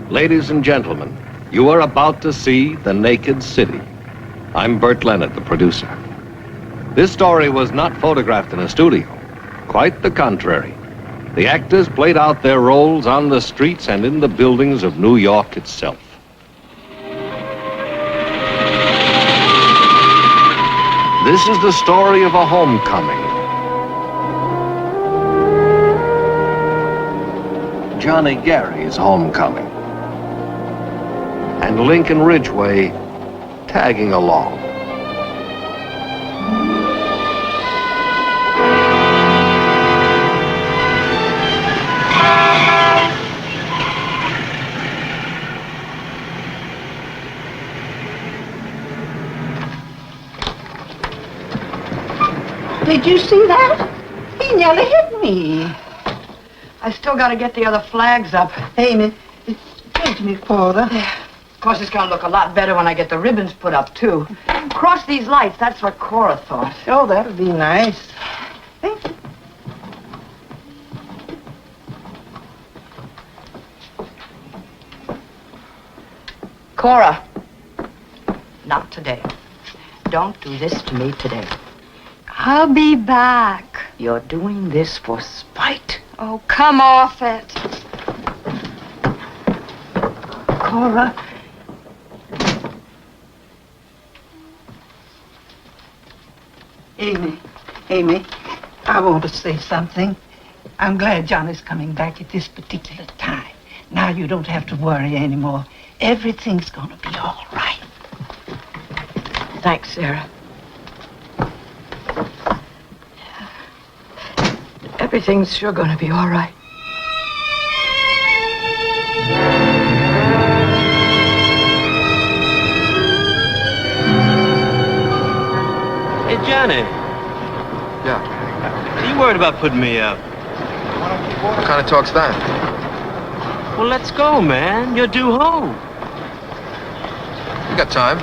Ladies and gentlemen, you are about to see The Naked City. I'm Burt Leonard, the producer. This story was not photographed in a studio. Quite the contrary. The actors played out their roles on the streets and in the buildings of New York itself. This is the story of a homecoming. Johnny Gary's homecoming. And Lincoln Ridgway tagging along. Did you see that? He nearly hit me. I still got to get the other flags up. Amy, excuse me, Father. Of course, it's going to look a lot better when I get the ribbons put up, too. Cross these lights, that's what Cora thought. Oh, that would be nice. Thank you. Cora, not today. Don't do this to me today. I'll be back. You're doing this for spite. Oh, come off it. Cora. Amy, I want to say something. I'm glad Johnny's coming back at this particular time. Now you don't have to worry anymore. Everything's going to be all right. Thanks, Sarah. Everything's sure going to be all right. Hey, Johnny. Yeah. Are you worried about putting me out? What kind of talk's that? Well, let's go, man. You're due home. You got time.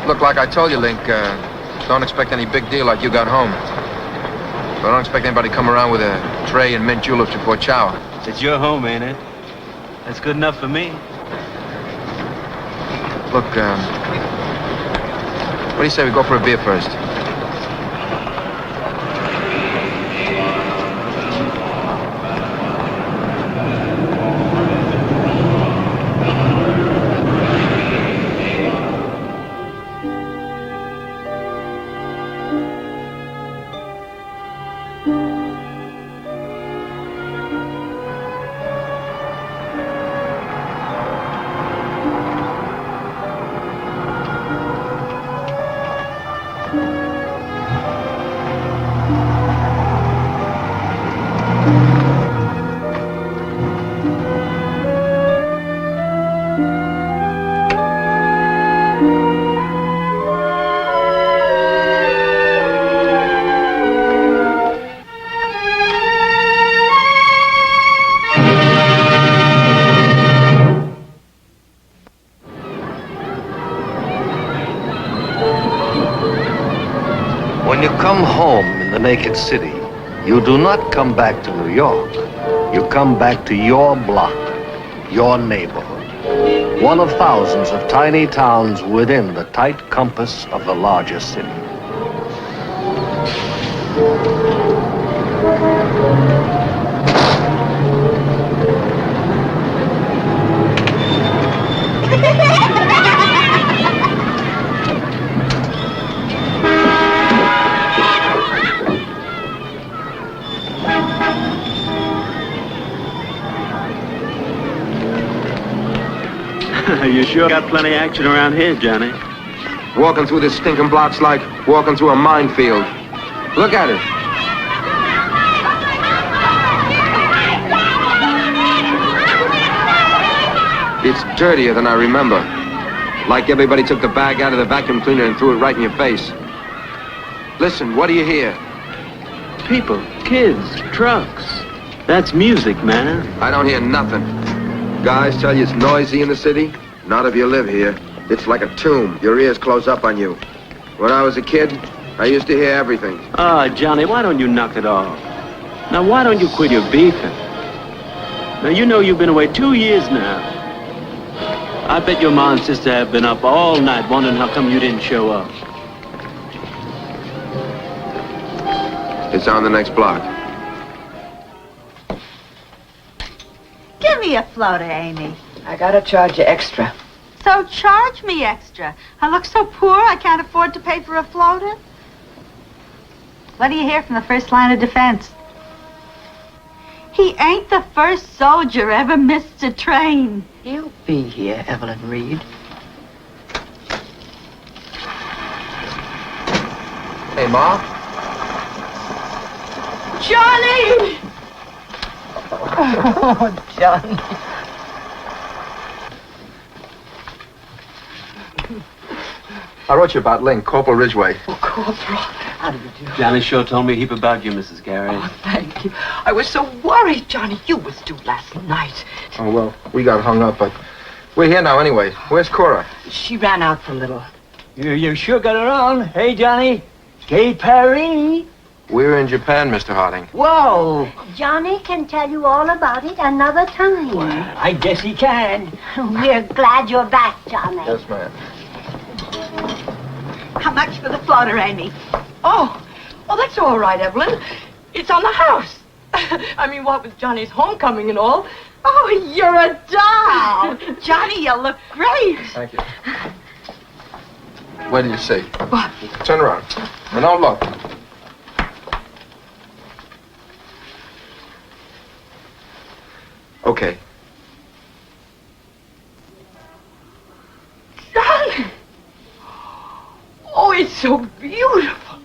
Look, like I told you, Link, don't expect any big deal like you got home. But I don't expect anybody to come around with a tray and mint juleps before chow. It's your home, ain't it? That's good enough for me. Look, what do you say we go for a beer first? When you come home in the Naked City, you do not come back to New York. You come back to your block, your neighborhood. One of thousands of tiny towns within the tight compass of the larger city. You sure got plenty of action around here, Johnny. Walking through this stinking block's like walking through a minefield. Look at it. It's dirtier than I remember. Like everybody took the bag out of the vacuum cleaner and threw it right in your face. Listen, what do you hear? People, kids, trucks. That's music, man. I don't hear nothing. Guys tell you it's noisy in the city? Not if you live here. It's like a tomb. Your ears close up on you. When I was a kid, I used to hear everything. Ah, Johnny, why don't you knock it off? Now, why don't you quit your beefing? Now, you know you've been away 2 years now. I bet your ma and sister have been up all night wondering how come you didn't show up. It's on the next block. Give me a floater, Amy. I gotta charge you extra. So charge me extra. I look so poor I can't afford to pay for a floater. What do you hear from the first line of defense? He ain't the first soldier ever missed a train. He'll be here, Evelyn Reed. Hey, Ma. Johnny! Oh, Johnny. I wrote you about Link, Corporal Ridgway. Oh, Corporal, how do you do? Johnny sure told me a heap about you, Mrs. Gary. Oh, thank you. I was so worried, Johnny. You was due last night. Oh, well, we got hung up, but we're here now anyway. Where's Cora? She ran out for a little. You sure got around. Hey, Johnny. Hey, Paris. We're in Japan, Mr. Harding. Whoa! Johnny can tell you all about it another time. Well, I guess he can. We're glad you're back, Johnny. Yes, ma'am. How much for the floater, Amy? Oh, that's all right, Evelyn. It's on the house. I mean, what with Johnny's homecoming and all. Oh, you're a doll. Johnny, you look great. Thank you. What do you see? What? Turn around. And now look. Okay. Johnny! Oh, it's so beautiful.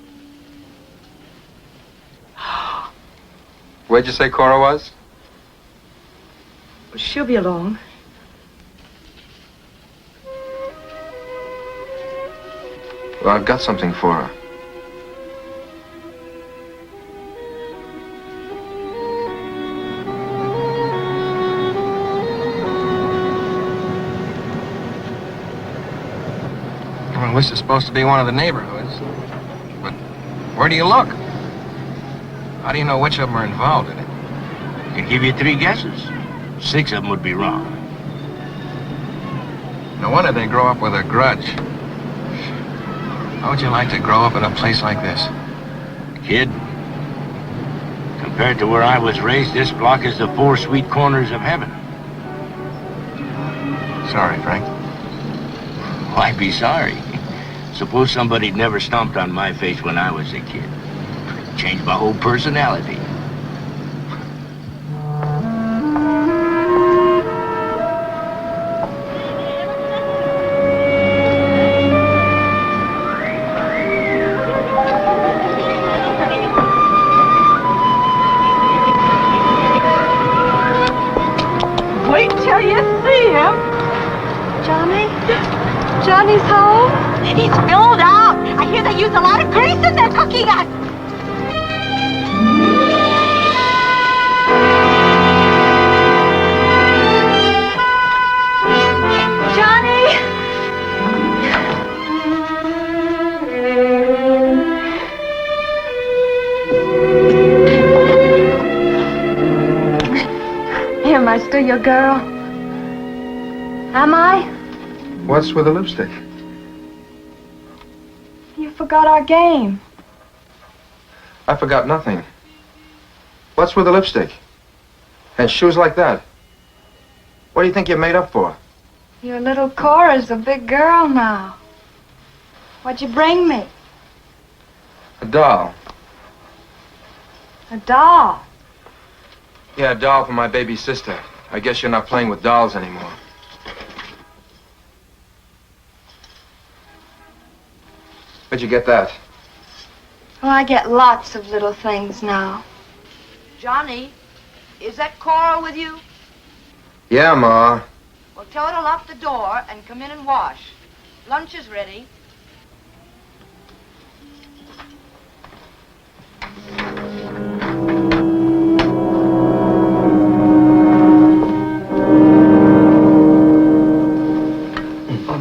Where'd you say Cora was? She'll be along. Well, I've got something for her. Well, this is supposed to be one of the neighborhoods. But where do you look? How do you know which of them are involved in it? I can give you 3 guesses. 6 of them would be wrong. No wonder they grow up with a grudge. How would you like to grow up in a place like this? Kid, compared to where I was raised, this block is the 4 sweet corners of heaven. Sorry, Frank. Why be sorry? Suppose somebody'd never stomped on my face when I was a kid. Changed my whole personality. Wait till you see him. Johnny? Johnny's home? He's filled out. I hear they use a lot of grease in their cooking. Johnny! Am I still your girl? Am I? What's with the lipstick? You forgot our game. I forgot nothing. What's with the lipstick? And shoes like that? What do you think you're made up for? Your little Cora's a big girl now. What'd you bring me? A doll. A doll. Yeah, a doll for my baby sister. I guess you're not playing with dolls anymore. Where'd you get that? Oh, I get lots of little things now. Johnny, is that Cora with you? Yeah, Ma. Well, tell her to lock the door and come in and wash. Lunch is ready.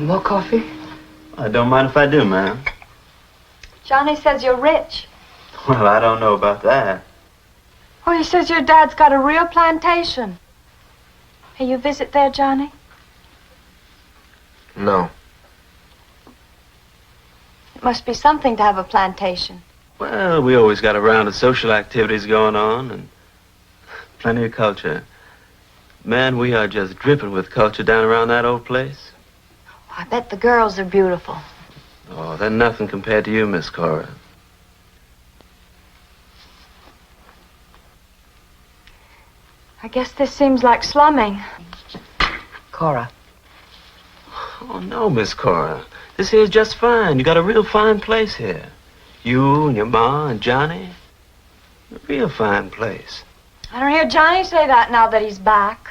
More coffee? I don't mind if I do, ma'am. Johnny says you're rich. Well, I don't know about that. Oh, he says your dad's got a real plantation. Hey, you visit there, Johnny? No. It must be something to have a plantation. Well, we always got a round of social activities going on and plenty of culture. Man, we are just dripping with culture down around that old place. I bet the girls are beautiful. Oh, they're nothing compared to you, Miss Cora. I guess this seems like slumming. Cora. Oh, no, Miss Cora. This here's just fine. You got a real fine place here. You and your ma and Johnny. A real fine place. I don't hear Johnny say that now that he's back.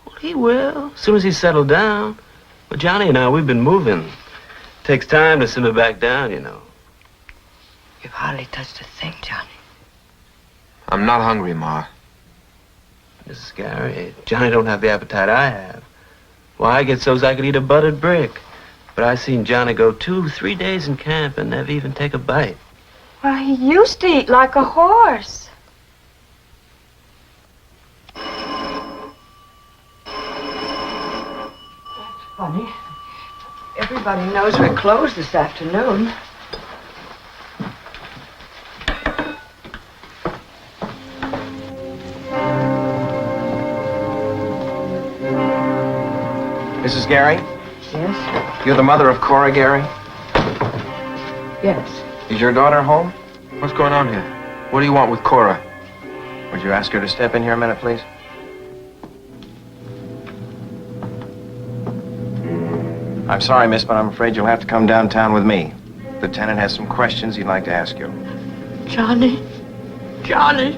Well, he will, as soon as he's settled down. But Johnny and I, we've been moving. Takes time to simmer back down, you know. You've hardly touched a thing, Johnny. I'm not hungry, Ma. Mrs. Gary, Johnny don't have the appetite I have. Why, I get so's I could eat a buttered brick. But I seen Johnny go 2-3 days in camp and never even take a bite. Well, he used to eat like a horse. That's funny. Everybody knows we're closed this afternoon. Mrs. Gary? Yes? You're the mother of Cora Gary? Yes. Is your daughter home? What's going on here? What do you want with Cora? Would you ask her to step in here a minute, please? I'm sorry, miss, but I'm afraid you'll have to come downtown with me. The lieutenant has some questions he'd like to ask you. Johnny? Johnny?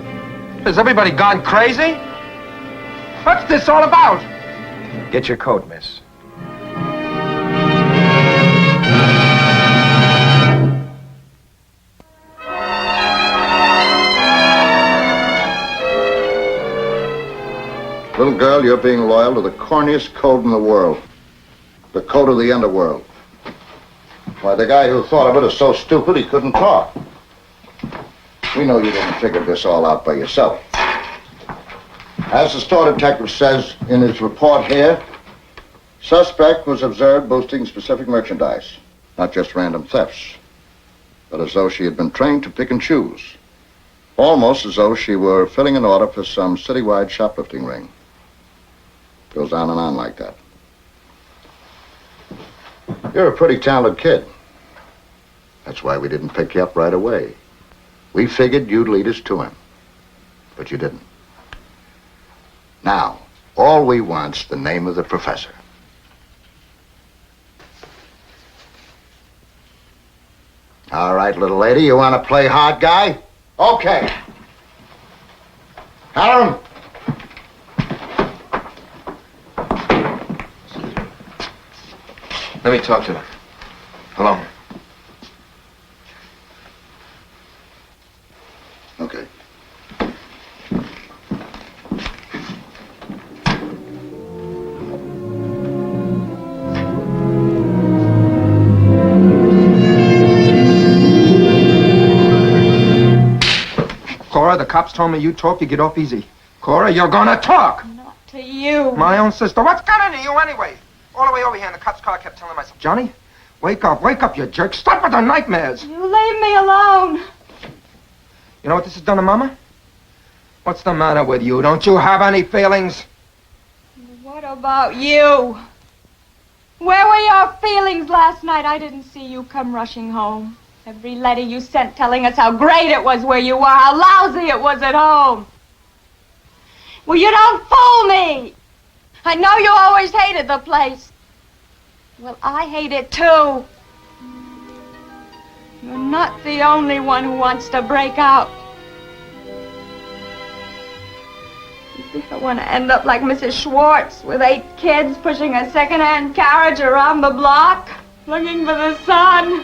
Has everybody gone crazy? What's this all about? Get your coat, miss. Little girl, you're being loyal to the corniest code in the world. The code of the underworld. Why, the guy who thought of it is so stupid he couldn't talk. We know you didn't figure this all out by yourself. As the store detective says in his report here, suspect was observed boasting specific merchandise, not just random thefts, but as though she had been trained to pick and choose. Almost as though she were filling an order for some citywide shoplifting ring. Goes on and on like that. You're a pretty talented kid. That's why we didn't pick you up right away. We figured you'd lead us to him, but you didn't. Now, all we want's the name of the professor. All right, little lady, you want to play hard guy? Okay. Hallam. Let me talk to her. Hello. Okay. Cora, the cops told me you talk, you get off easy. Cora, you're gonna talk! Not to you. My own sister. What's got into you anyway? All the way over here in the cop's car, I kept telling myself, Johnny, wake up, you jerk. Stop with the nightmares. You leave me alone. You know what this has done to Mama? What's the matter with you? Don't you have any feelings? What about you? Where were your feelings last night? I didn't see you come rushing home. Every letter you sent telling us how great it was where you were, how lousy it was at home. Well, you don't fool me. I know you always hated the place. Well, I hate it too. You're not the only one who wants to break out. You think I want to end up like Mrs. Schwartz with 8 kids pushing a second-hand carriage around the block, looking for the sun?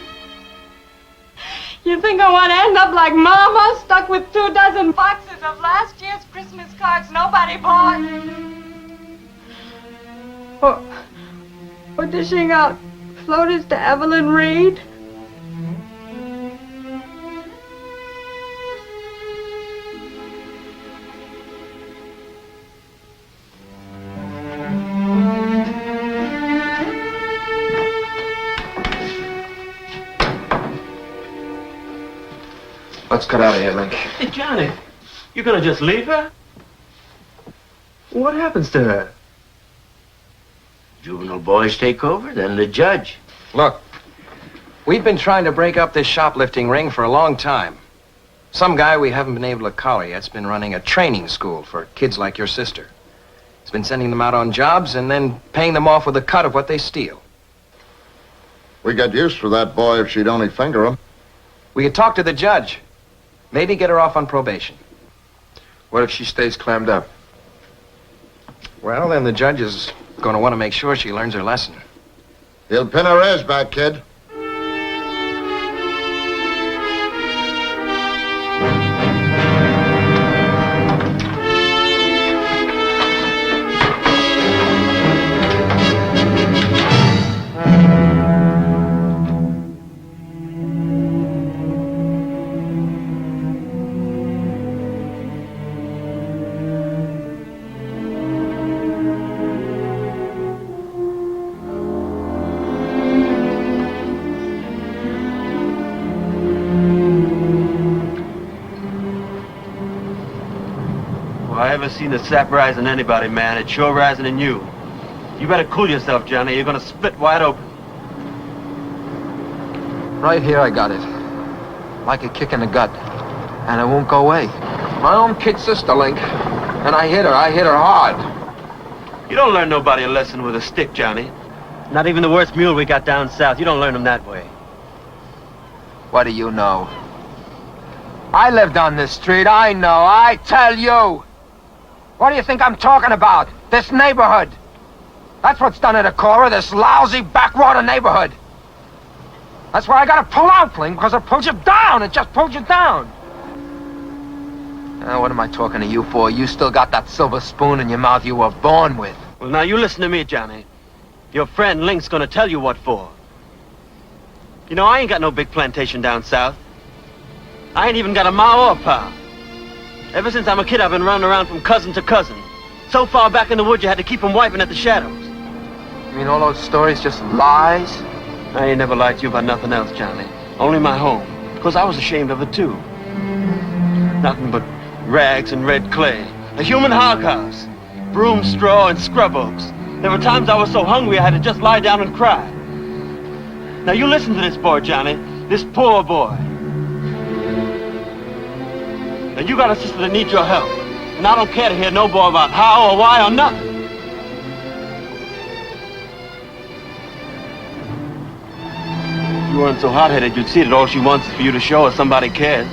You think I want to end up like Mama, stuck with 24 boxes of last year's Christmas cards nobody bought? Or dishing out floaters to Evelyn Reed? Let's cut out of here, Link. Hey, Johnny, you gonna just leave her? What happens to her? Juvenile boys take over, then the judge. Look, we've been trying to break up this shoplifting ring for a long time. Some guy we haven't been able to collar yet's been running a training school for kids like your sister. He's been sending them out on jobs and then paying them off with a cut of what they steal. We got use for that boy if she'd only finger him. We could talk to the judge. Maybe get her off on probation. What if she stays clammed up? Well, then the judge is going to want to make sure she learns her lesson. He'll pin her ears back, kid. I ever seen the sap rise in anybody, man. It's sure rising in you. You better cool yourself, Johnny. You're gonna split wide open. Right here I got it. Like a kick in the gut. And it won't go away. My own kid sister, Link. And I hit her hard. You don't learn nobody a lesson with a stick, Johnny. Not even the worst mule we got down south. You don't learn them that way. What do you know? I lived on this street, I know, I tell you! What do you think I'm talking about? This neighborhood! That's what's done to Cora, this lousy backwater neighborhood! That's why I gotta pull out, Link, because it pulls you down! It just pulls you down! What am I talking to you for? You still got that silver spoon in your mouth you were born with. Well, now you listen to me, Johnny. Your friend Link's gonna tell you what for. You know, I ain't got no big plantation down south. I ain't even got a ma or a pa. Ever since I'm a kid, I've been running around from cousin to cousin. So far back in the woods, you had to keep them wiping at the shadows. You mean all those stories just lies? I ain't never lied to you about nothing else, Johnny. Only my home. Because I was ashamed of it, too. Nothing but rags and red clay. A human hoghouse. Broom, straw, and scrub oaks. There were times I was so hungry I had to just lie down and cry. Now you listen to this boy, Johnny. This poor boy. Now you got a sister that needs your help. And I don't care to hear no more about how or why or nothing. If you weren't so hot-headed, you'd see that all she wants is for you to show her somebody cares.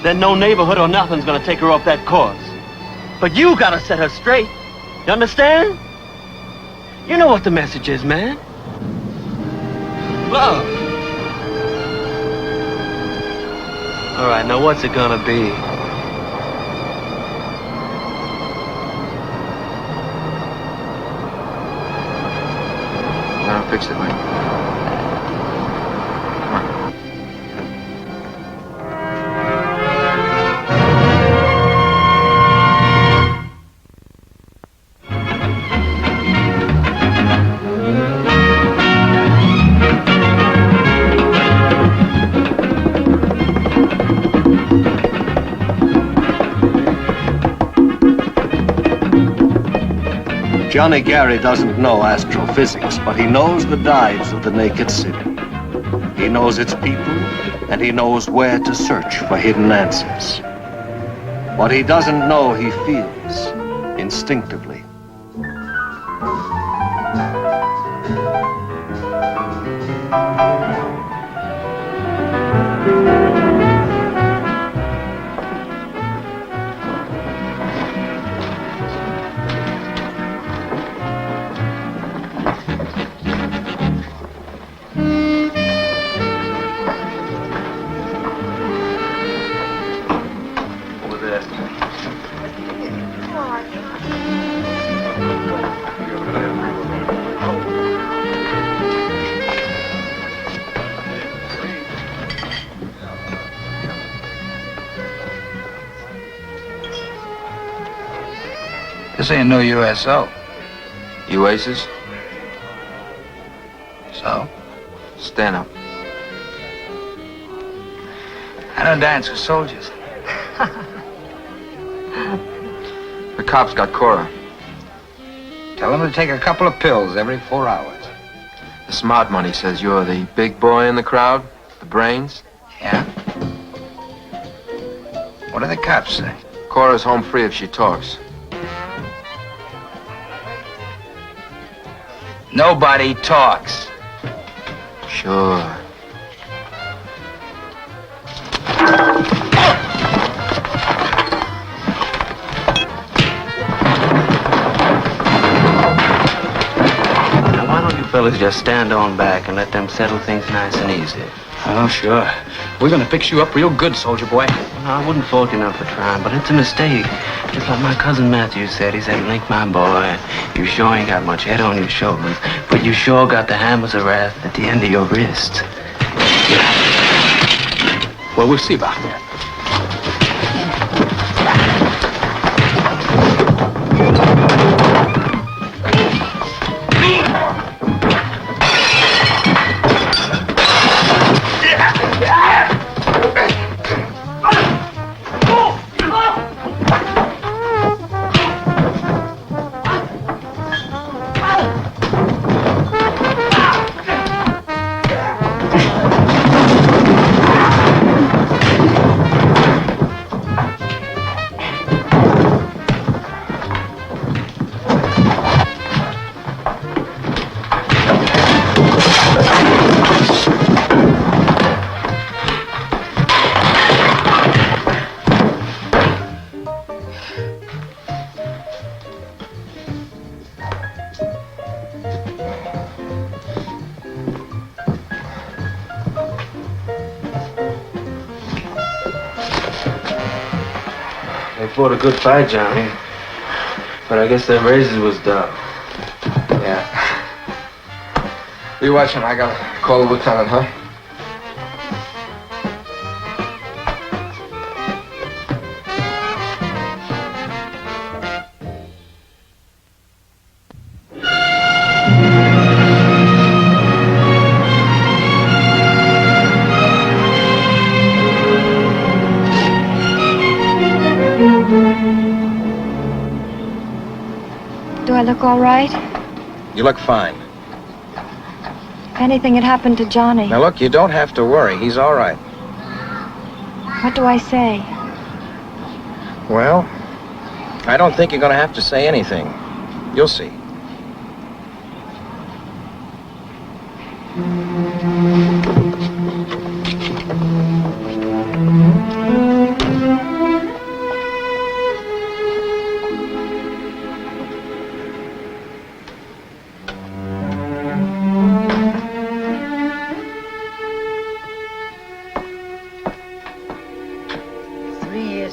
Then no neighborhood or nothing's gonna take her off that course. But you gotta set her straight. You understand? You know what the message is, man. Love. All right, now what's it gonna be? I'll fix it, Link. Johnny Gary doesn't know astrophysics, but he knows the dives of the naked city. He knows its people, and he knows where to search for hidden answers. What he doesn't know, he feels instinctively. This ain't no USO. Oasis? So? Stand up. I don't dance with soldiers. The cops got Cora. Tell them to take a couple of pills every 4 hours. The smart money says you're the big boy in the crowd, the brains. Yeah? What do the cops say? Cora's home free if she talks. Nobody talks. Sure. Now, why don't you fellas just stand on back and let them settle things nice and easy? Oh, sure. We're gonna fix you up real good, soldier boy. No, I wouldn't fault you enough for trying, but it's a mistake. Just like my cousin Matthew said. He said, Link, my boy, you sure ain't got much head on your shoulders, but you sure got the hammers of wrath at the end of your wrists. Well, we'll see about that. They fought a good fight, Johnny. But I guess their raises was dumb. Yeah. You watching? I gotta call the lieutenant, huh? Do I look all right? You look fine. If anything had happened to Johnny, Now look, you don't have to worry. He's all right. what do I say? Well, I don't think you're going to have to say anything. You'll see.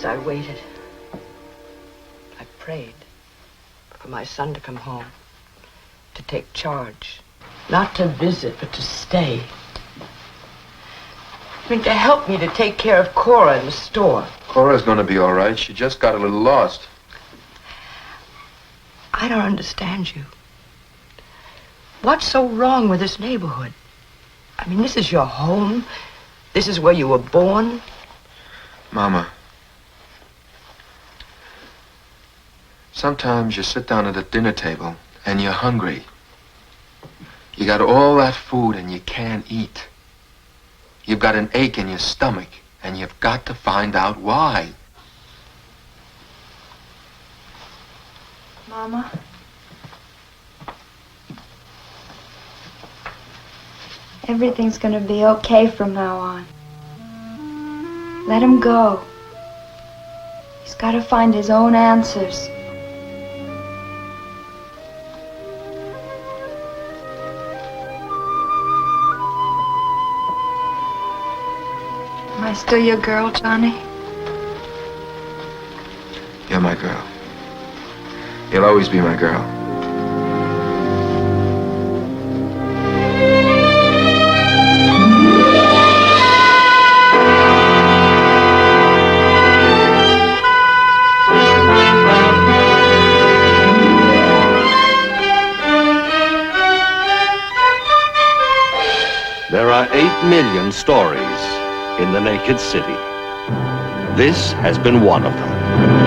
I waited. I prayed for my son to come home, to take charge. Not to visit, but to stay. I mean, to help me to take care of Cora in the store. Cora's gonna be all right. She just got a little lost. I don't understand you. What's so wrong with this neighborhood? I mean, this is your home. This is where you were born. Mama. Sometimes you sit down at a dinner table and you're hungry. You got all that food and you can't eat. You've got an ache in your stomach and you've got to find out why. Mama? Everything's gonna be okay from now on. Let him go. He's gotta find his own answers. Am I still your girl, Johnny? You're my girl. You'll always be my girl. There are 8 million stories in the naked city. This has been one of them.